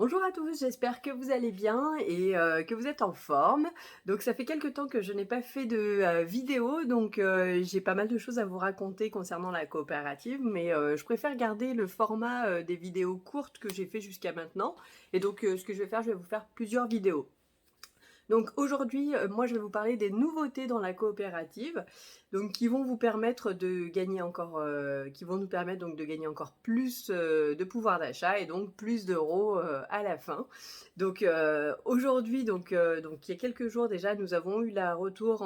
Bonjour à tous, j'espère que vous allez bien et que vous êtes en forme. Donc ça fait quelque temps que je n'ai pas fait de vidéo, donc j'ai pas mal de choses à vous raconter concernant la coopérative, mais je préfère garder le format des vidéos courtes que j'ai fait jusqu'à maintenant. Et donc ce que je vais faire, je vais vous faire plusieurs vidéos. Donc aujourd'hui, moi je vais vous parler des nouveautés dans la coopérative, donc qui vont vous permettre de gagner encore, qui vont nous permettre donc de gagner encore plus de pouvoir d'achat et donc plus d'euros à la fin. Donc aujourd'hui, donc il y a quelques jours déjà, nous avons eu le retour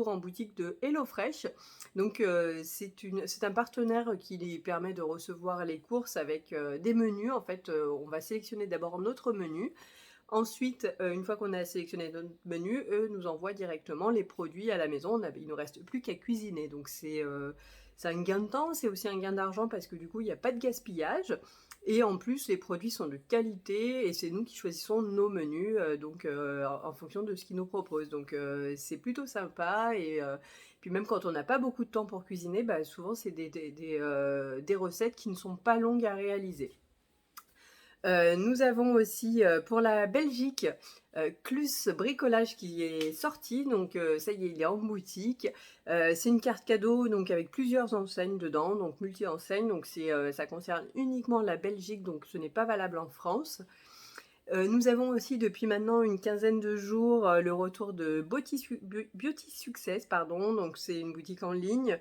en boutique de HelloFresh. Donc c'est un partenaire qui les permet de recevoir les courses avec des menus. En fait, on va sélectionner d'abord notre menu. Ensuite, une fois qu'on a sélectionné notre menu, eux nous envoient directement les produits à la maison. Il nous reste plus qu'à cuisiner. Donc c'est un gain de temps, c'est aussi un gain d'argent parce que du coup, il n'y a pas de gaspillage. Et en plus, les produits sont de qualité et c'est nous qui choisissons nos menus en fonction de ce qu'ils nous proposent. Donc c'est plutôt sympa et puis même quand on n'a pas beaucoup de temps pour cuisiner, bah, souvent c'est des recettes qui ne sont pas longues à réaliser. Nous avons aussi pour la Belgique Clus Bricolage qui est sorti, donc ça y est, il est en boutique. C'est une carte cadeau donc avec plusieurs enseignes dedans, donc multi-enseignes, donc ça concerne uniquement la Belgique, donc ce n'est pas valable en France. Nous avons aussi depuis maintenant une quinzaine de jours le retour de Beauty Success, pardon, donc c'est une boutique en ligne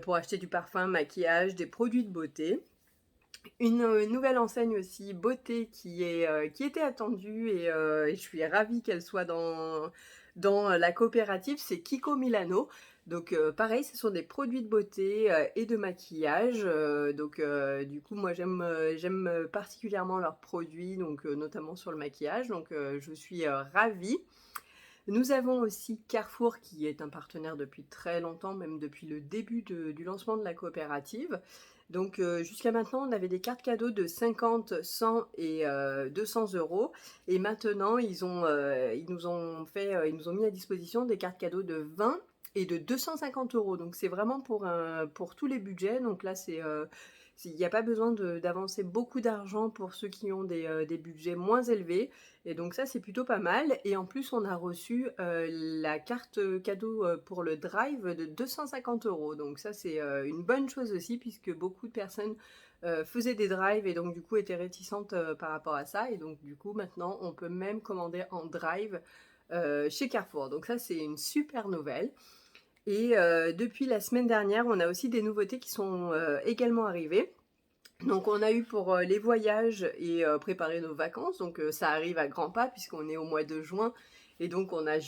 pour acheter du parfum, maquillage, des produits de beauté. Une nouvelle enseigne aussi beauté qui était attendue et je suis ravie qu'elle soit dans la coopérative, c'est Kiko Milano. Donc pareil, ce sont des produits de beauté et de maquillage. Du coup, moi j'aime particulièrement leurs produits, donc notamment sur le maquillage. Donc je suis ravie. Nous avons aussi Carrefour qui est un partenaire depuis très longtemps, même depuis le début du lancement de la coopérative. Donc jusqu'à maintenant, on avait des cartes cadeaux de 50, 100 et 200 euros. Et maintenant, ils nous ont mis à disposition des cartes cadeaux de 20 et de 250 euros. Donc c'est vraiment pour tous les budgets. Donc là, il n'y a pas besoin d'avancer beaucoup d'argent pour ceux qui ont des budgets moins élevés. Et donc ça, c'est plutôt pas mal. Et en plus, on a reçu la carte cadeau pour le drive de 250 euros. Donc ça, c'est une bonne chose aussi, puisque beaucoup de personnes faisaient des drives et donc du coup étaient réticentes par rapport à ça. Et donc du coup, maintenant, on peut même commander en drive chez Carrefour. Donc ça, c'est une super nouvelle. Et depuis la semaine dernière, on a aussi des nouveautés qui sont également arrivées. Donc on a eu pour les voyages et préparer nos vacances, donc ça arrive à grands pas puisqu'on est au mois de juin et donc on a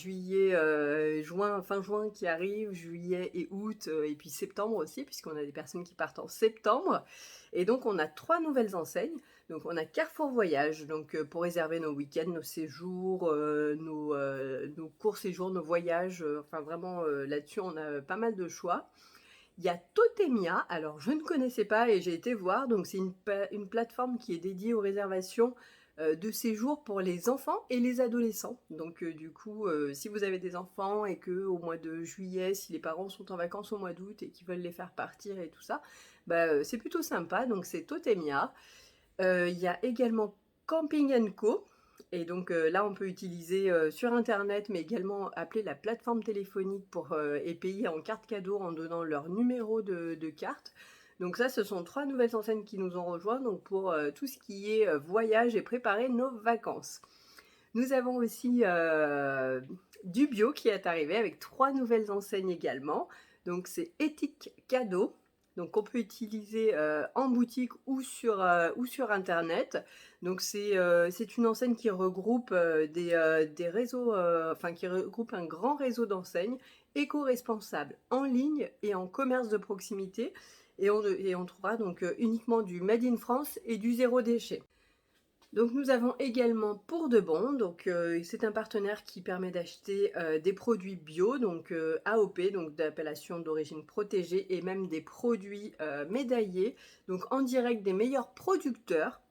fin juin qui arrive, juillet et août et puis septembre aussi puisqu'on a des personnes qui partent en septembre. Et donc on a trois nouvelles enseignes. Donc on a Carrefour Voyage, donc pour réserver nos week-ends, nos séjours, nos courts séjours, nos voyages, enfin vraiment là-dessus on a pas mal de choix. Il y a Totemia, alors je ne connaissais pas et j'ai été voir, donc c'est une plateforme qui est dédiée aux réservations de séjours pour les enfants et les adolescents. Donc du coup, si vous avez des enfants et que au mois de juillet, si les parents sont en vacances au mois d'août et qu'ils veulent les faire partir et tout ça, c'est plutôt sympa, donc c'est Totemia. Il y a également Camping Co. Et donc là, on peut utiliser sur Internet, mais également appeler la plateforme téléphonique et payer en carte cadeau en donnant leur numéro de carte. Donc ça, ce sont trois nouvelles enseignes qui nous ont rejoints donc pour tout ce qui est voyage et préparer nos vacances. Nous avons aussi du bio qui est arrivé avec trois nouvelles enseignes également. Donc c'est Éthique Cadeau. Donc on peut utiliser en boutique ou sur internet. Donc c'est une enseigne qui regroupe des réseaux, enfin qui regroupe un grand réseau d'enseignes éco-responsables en ligne et en commerce de proximité. Et on trouvera donc uniquement du Made in France et du zéro déchet. Donc nous avons également Pour de Bon, donc c'est un partenaire qui permet d'acheter des produits bio, donc AOP, donc d'appellation d'origine protégée, et même des produits médaillés, donc en direct des meilleurs producteurs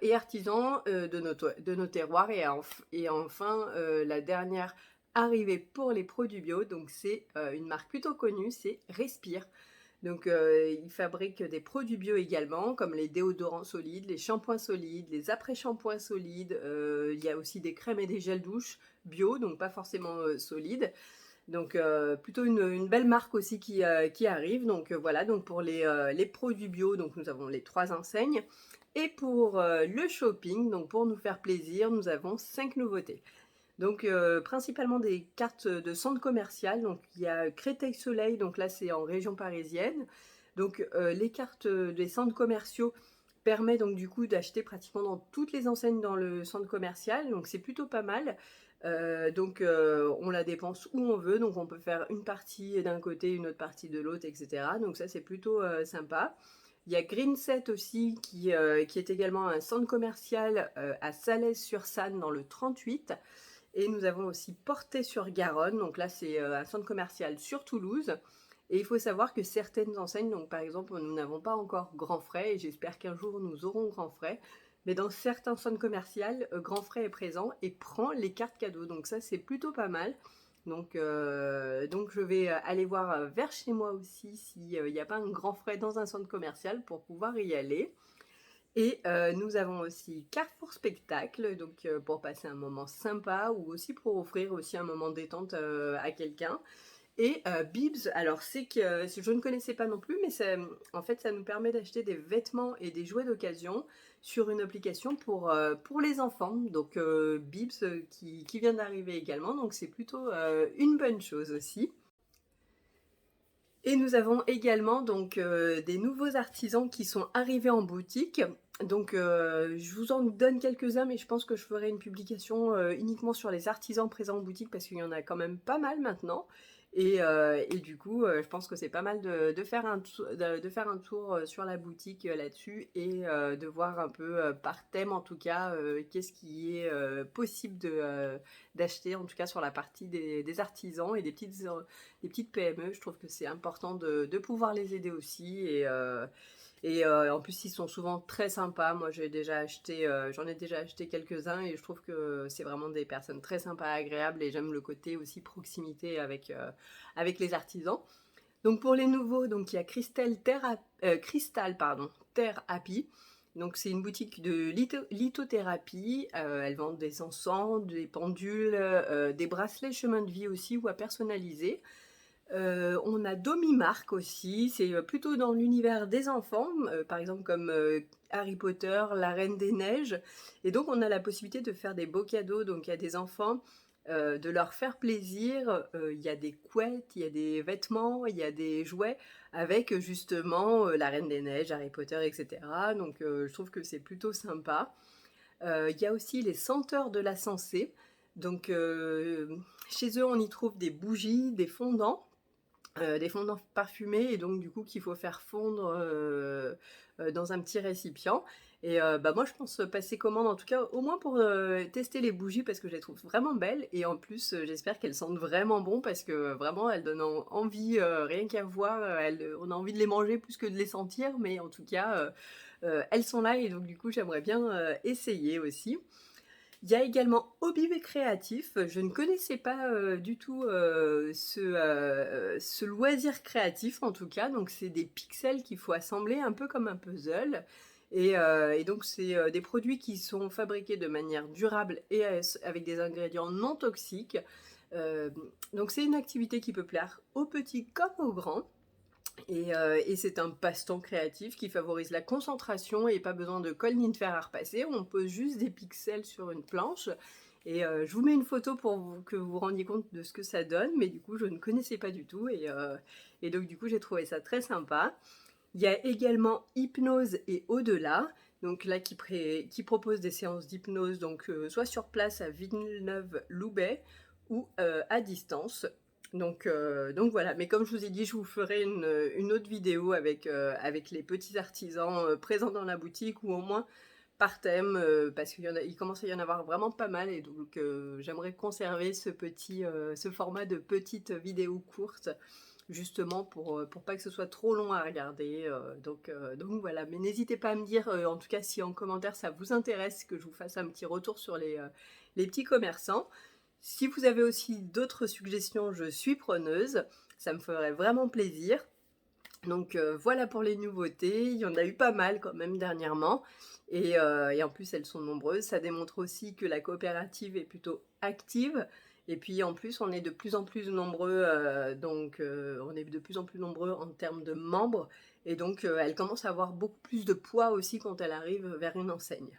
et artisans de nos terroirs. Et enfin, la dernière arrivée pour les produits bio, donc c'est une marque plutôt connue, c'est Respire. Donc ils fabriquent des produits bio également, comme les déodorants solides, les shampoings solides, les après-shampoings solides. Il y a aussi des crèmes et des gels douche bio, donc pas forcément solides. Donc plutôt une belle marque aussi qui arrive. Donc voilà, donc pour les produits bio, donc nous avons les 3 enseignes. Et pour le shopping, donc pour nous faire plaisir, nous avons 5 nouveautés. Donc principalement des cartes de centre commercial. Donc il y a Créteil Soleil, donc là c'est en région parisienne. Donc les cartes des centres commerciaux permet donc du coup d'acheter pratiquement dans toutes les enseignes dans le centre commercial. Donc c'est plutôt pas mal. Donc on la dépense où on veut, donc on peut faire une partie d'un côté, une autre partie de l'autre, etc. Donc ça c'est plutôt sympa. Il y a Greenset aussi qui est également un centre commercial à Salèze-sur-Sanne dans le 38. Et nous avons aussi Portet-sur-Garonne, donc là c'est un centre commercial sur Toulouse. Et il faut savoir que certaines enseignes, donc par exemple nous n'avons pas encore Grand Frais, et j'espère qu'un jour nous aurons Grand Frais, mais dans certains centres commerciaux, Grand Frais est présent et prend les cartes cadeaux. Donc ça c'est plutôt pas mal. Donc je vais aller voir vers chez moi aussi s'il n'y a pas un Grand Frais dans un centre commercial pour pouvoir y aller. Et nous avons aussi Carrefour Spectacle, donc pour passer un moment sympa ou aussi pour offrir aussi un moment détente à quelqu'un. Et Bibs, alors c'est que je ne connaissais pas non plus, mais en fait ça nous permet d'acheter des vêtements et des jouets d'occasion sur une application pour les enfants. Donc Bibs qui vient d'arriver également, donc c'est plutôt une bonne chose aussi. Et nous avons également donc des nouveaux artisans qui sont arrivés en boutique. Donc je vous en donne quelques-uns, mais je pense que je ferai une publication uniquement sur les artisans présents en boutique parce qu'il y en a quand même pas mal maintenant. Et du coup, je pense que c'est pas mal de faire un tour sur la boutique là-dessus et de voir un peu par thème en tout cas qu'est-ce qui est possible d'acheter en tout cas sur la partie des artisans et des petites PME. Je trouve que c'est important de pouvoir les aider aussi et en plus, ils sont souvent très sympas. Moi, j'en ai déjà acheté quelques-uns et je trouve que c'est vraiment des personnes très sympas, agréables et j'aime le côté aussi proximité avec les artisans. Donc pour les nouveaux, donc il y a Crystal pardon, Terre Happy. Donc c'est une boutique de lithothérapie. Elles vendent des encens, des pendules, des bracelets chemin de vie aussi ou à personnaliser. On a Domimark aussi, c'est plutôt dans l'univers des enfants, par exemple comme Harry Potter, la Reine des Neiges. Et donc on a la possibilité de faire des beaux cadeaux donc à des enfants, de leur faire plaisir. Il y a des couettes, il y a des vêtements, il y a des jouets avec justement la Reine des Neiges, Harry Potter, etc. Donc je trouve que c'est plutôt sympa. Il y a aussi les senteurs de la Sensée. Donc chez eux on y trouve des bougies, des fondants parfumés et donc du coup qu'il faut faire fondre dans un petit récipient. Et bah moi je pense passer commande en tout cas au moins pour tester les bougies parce que je les trouve vraiment belles et en plus j'espère qu'elles sentent vraiment bon parce que vraiment elles donnent envie rien qu'à voir, on a envie de les manger plus que de les sentir mais en tout cas elles sont là et donc du coup j'aimerais bien essayer aussi. Il y a également Hobby Créatif. Je ne connaissais pas du tout ce loisir créatif en tout cas. Donc c'est des pixels qu'il faut assembler un peu comme un puzzle. Et donc c'est des produits qui sont fabriqués de manière durable et avec des ingrédients non toxiques. Euh, donc c'est une activité qui peut plaire aux petits comme aux grands. Et c'est un passe-temps créatif qui favorise la concentration et pas besoin de colle ni de fer à repasser. On pose juste des pixels sur une planche. Et je vous mets une photo pour que vous vous rendiez compte de ce que ça donne. Mais du coup, je ne connaissais pas du tout. Et donc, du coup, j'ai trouvé ça très sympa. Il y a également Hypnose et Au-delà. Donc là, qui propose des séances d'hypnose, donc soit sur place à Villeneuve-Loubet ou à distance. Donc voilà, mais comme je vous ai dit, je vous ferai une autre vidéo avec les petits artisans présents dans la boutique ou au moins par thème parce qu'il commence à y en avoir vraiment pas mal et donc j'aimerais conserver ce format de petites vidéos courtes justement pour pas que ce soit trop long à regarder. Donc voilà, mais n'hésitez pas à me dire en tout cas si en commentaire ça vous intéresse que je vous fasse un petit retour sur les petits commerçants. Si vous avez aussi d'autres suggestions, je suis preneuse. Ça me ferait vraiment plaisir. Donc voilà pour les nouveautés, il y en a eu pas mal quand même dernièrement et en plus elles sont nombreuses. Ça démontre aussi que la coopérative est plutôt active et puis en plus on est de plus en plus nombreux, on est de plus en plus nombreux en termes de membres et donc elle commence à avoir beaucoup plus de poids aussi quand elle arrive vers une enseigne.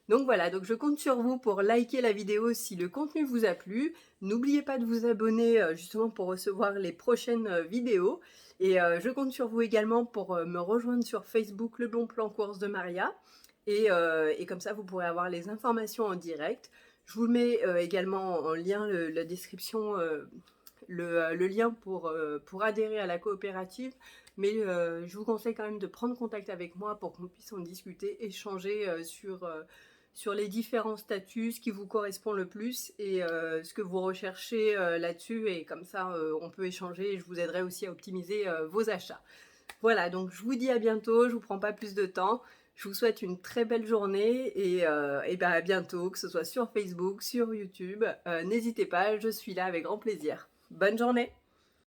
Donc voilà, donc je compte sur vous pour liker la vidéo si le contenu vous a plu. N'oubliez pas de vous abonner justement pour recevoir les prochaines vidéos. Et je compte sur vous également pour me rejoindre sur Facebook, le bon plan course de Maria. Et comme ça, vous pourrez avoir les informations en direct. Je vous mets également en lien la description, le lien pour adhérer à la coopérative. Mais je vous conseille quand même de prendre contact avec moi pour qu'on puisse en discuter, échanger sur les différents statuts, ce qui vous correspond le plus et ce que vous recherchez là-dessus. Et comme ça, on peut échanger et je vous aiderai aussi à optimiser vos achats. Voilà, donc je vous dis à bientôt, je vous prends pas plus de temps. Je vous souhaite une très belle journée et ben à bientôt, que ce soit sur Facebook, sur YouTube. N'hésitez pas, je suis là avec grand plaisir. Bonne journée!